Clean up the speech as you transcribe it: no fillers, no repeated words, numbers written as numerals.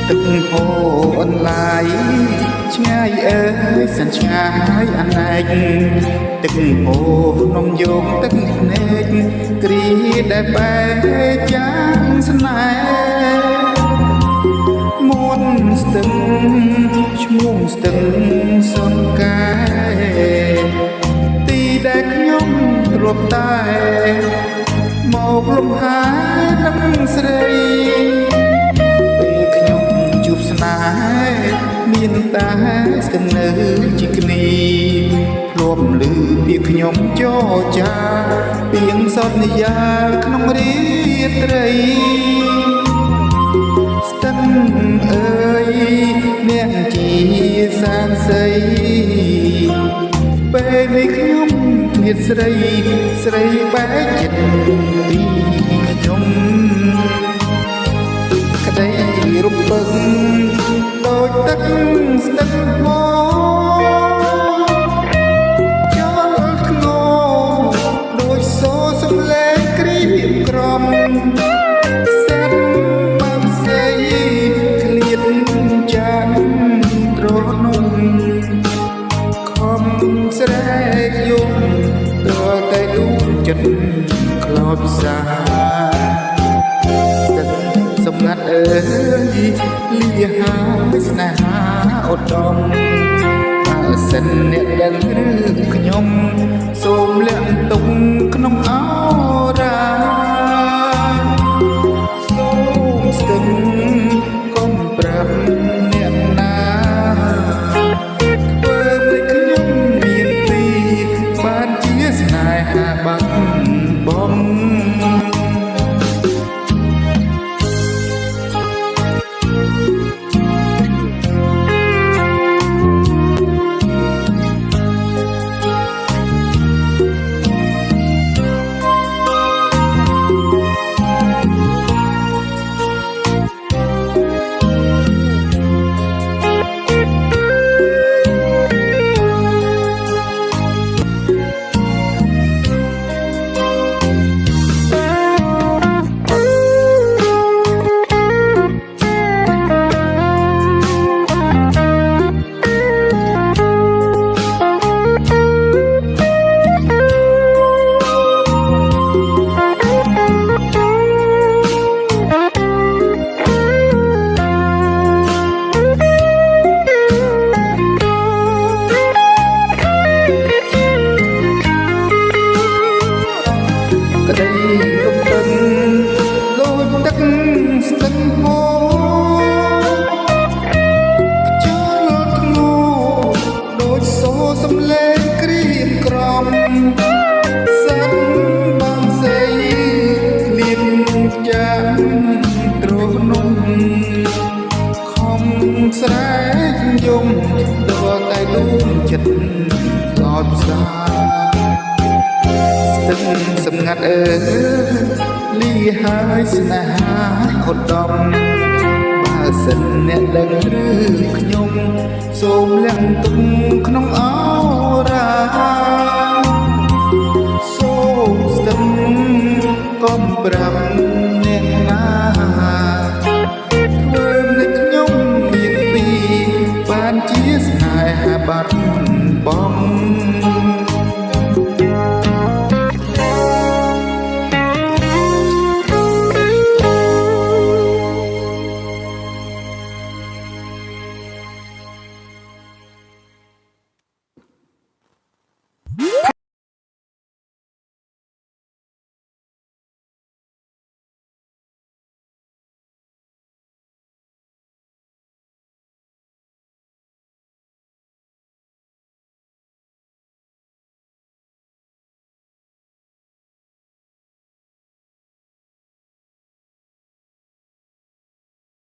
ទឹកហូរអនឡាយឆ្ងាយអើយសន្យាយអណែកទឹកហូរនំយោងទឹកភ្នែកគ្រីដែលបែកយ៉ាងស្នេហ៍មួនស្ទឹងឈ្មោះស្ទឹងសង្កែទីដែលខ្ញុំរត់តែមកលំហានឹងស្រីពេលខ្ញុំជួបស្នេហ៍មានតែស្គននៅជាគ្នាភ្លាប់ឮពីខ្ញុំចរចាពីងសន្យាក្នុងរាត្រីស្ទឹងអើយអ្នកជាសានសីពេលនេះខ្ញុំមានស្រីបែកចិត្តពីខ្ញុំក្តីរំពឹងដូចទឹកស្ទឹងហូរចូលធ្ងរដូចសូរសំឡេងក្រៀមក្រំសេតបានស្អីឃ្លាតចាំត្រនំខំស្រែកយំតើតែដួលចិត្តខ្លោចផ្សាស្ទឹងសម្ងាត់អើយលាហើយស្នេហាឧត្តមបើសិនអ្នកដឹងរឿងខ្ញុំសូមលាក់ទុកក្នុងអរាសូមស្ទឹងកុំប្រាប់អ្នកណាធ្វើឲ្យខ្ញុំមានទីបានជាស្នេហាបាត់បង់ក្តីរំពឹងដូចទឹកស្ទឹងហូរចូលធ្ងរដូចសូរសំឡេងក្រៀមក្រំសិនបានស្អីឃ្លាតចាំត្រនំខំស្រែកយំដល់តែដួលចិត្តខ្លោចផ្សាស្ទឹងសម្ងាត់អើយលាហើយស្នេហាឧត្តមបើសិនអ្នកដឹងរឿងខ្ញុំសូមលាក់ទុកក្នុងអរាសូមស្ទឹងកុំប្រាប់